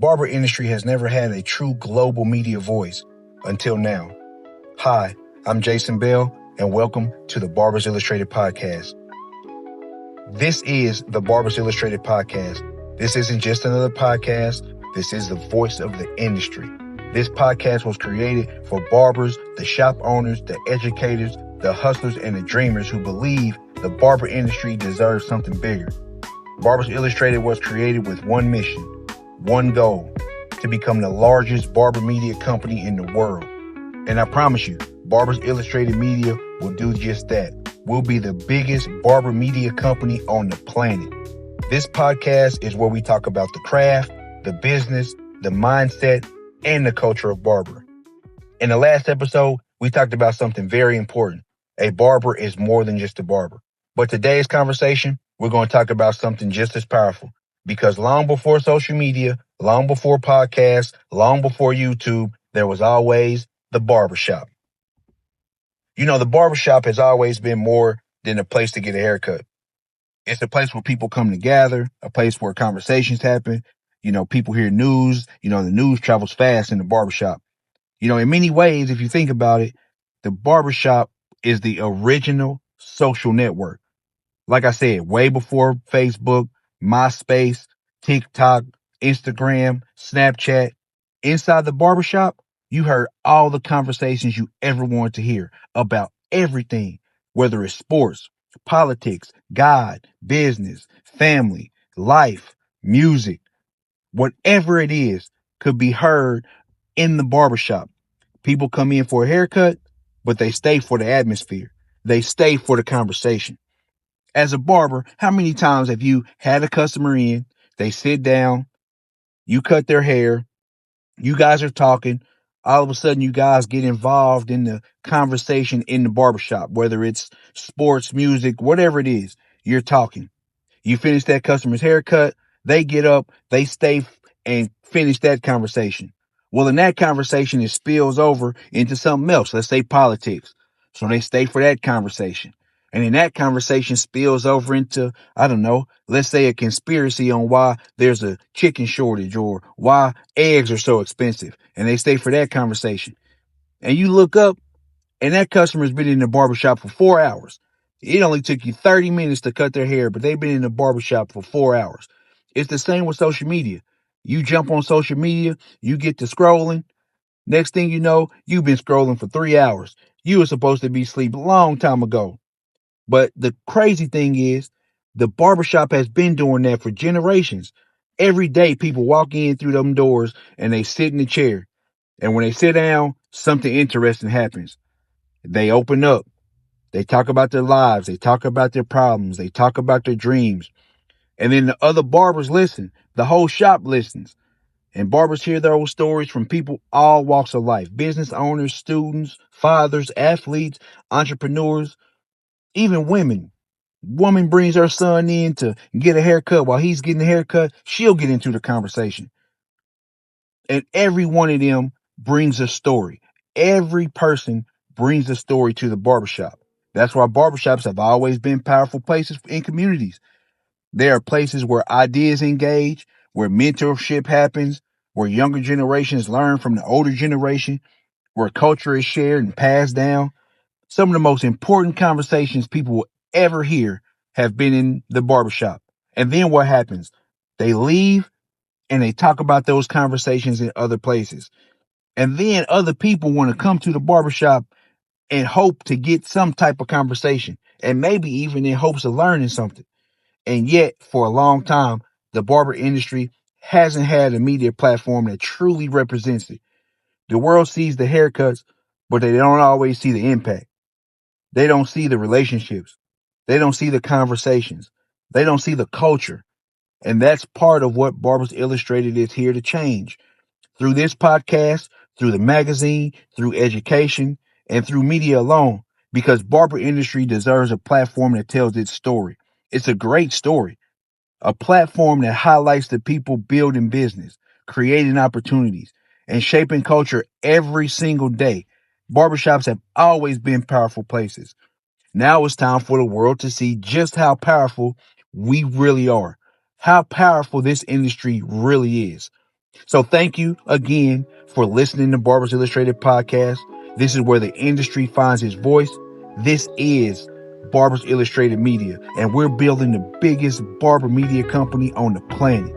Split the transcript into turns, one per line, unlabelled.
barber industry has never had a true global media voice until now. Hi, I'm Jason Bell, and welcome to the Barbers Illustrated Podcast. This is the Barbers Illustrated Podcast. This isn't just another podcast. This is the voice of the industry. This podcast was created for barbers, the shop owners, the educators, the hustlers, and the dreamers who believe the barber industry deserves something bigger. Barbers Illustrated was created with one mission, one goal, to become the largest barber media company in the world. And I promise you, Barbers Illustrated Media will do just that. We'll be the biggest barber media company on the planet. This podcast is where we talk about the craft, the business, the mindset, and the culture of barbering. In the last episode, we talked about something very important. A barber is more than just a barber. But today's conversation, we're going to talk about something just as powerful. Because long before social media, long before podcasts, long before YouTube, there was always the barbershop. You know, the barbershop has always been more than a place to get a haircut. It's a place where people come together, a place where conversations happen. You know, people hear news. You know, the news travels fast in the barbershop. You know, in many ways, if you think about it, the barbershop is the original social network. Like I said, way before Facebook, MySpace, TikTok, Instagram, Snapchat, inside the barbershop, you heard all the conversations you ever wanted to hear about everything, whether it's sports, politics, God, business, family, life, music, whatever it is could be heard in the barbershop. People come in for a haircut, but they stay for the atmosphere. They stay for the conversation. As a barber, how many times have you had a customer in, they sit down, you cut their hair, you guys are talking, all of a sudden you guys get involved in the conversation in the barbershop, whether it's sports, music, whatever it is, you're talking. You finish that customer's haircut, they get up, they stay and finish that conversation. Well, in that conversation, it spills over into something else. Let's say politics. So they stay for that conversation. And then that conversation spills over into, I don't know, let's say a conspiracy on why there's a chicken shortage or why eggs are so expensive. And they stay for that conversation. And you look up and that customer's been in the barbershop for 4 hours. It only took you 30 minutes to cut their hair, but they've been in the barbershop for 4 hours. It's the same with social media. You jump on social media, you get to scrolling. Next thing you know, you've been scrolling for 3 hours. You were supposed to be asleep a long time ago. But the crazy thing is, the barbershop has been doing that for generations. Every day, people walk in through them doors and they sit in the chair. And when they sit down, something interesting happens. They open up. They talk about their lives. They talk about their problems. They talk about their dreams. And then the other barbers listen. The whole shop listens. And barbers hear those stories from people all walks of life. Business owners, students, fathers, athletes, entrepreneurs, even women. Woman brings her son in to get a haircut. While he's getting a haircut, she'll get into the conversation. And every one of them brings a story. Every person brings a story to the barbershop. That's why barbershops have always been powerful places in communities. They are places where ideas engage, where mentorship happens, where younger generations learn from the older generation, where culture is shared and passed down. Some of the most important conversations people will ever hear have been in the barbershop. And then what happens? They leave and they talk about those conversations in other places. And then other people want to come to the barbershop and hope to get some type of conversation, and maybe even in hopes of learning something. And yet, for a long time, the barber industry hasn't had a media platform that truly represents it. The world sees the haircuts, but they don't always see the impact. They don't see the relationships. They don't see the conversations. They don't see the culture. And that's part of what Barbers Illustrated is here to change. Through this podcast, through the magazine, through education, and through media alone, because barber industry deserves a platform that tells its story. It's a great story, a platform that highlights the people building business, creating opportunities, and shaping culture every single day. Barbershops have always been powerful places. Now it's time for the world to see just how powerful we really are, how powerful this industry really is. So thank you again for listening to Barbers Illustrated Podcast. This is where the industry finds its voice. This is Barbers Illustrated Media, and we're building the biggest barber media company on the planet.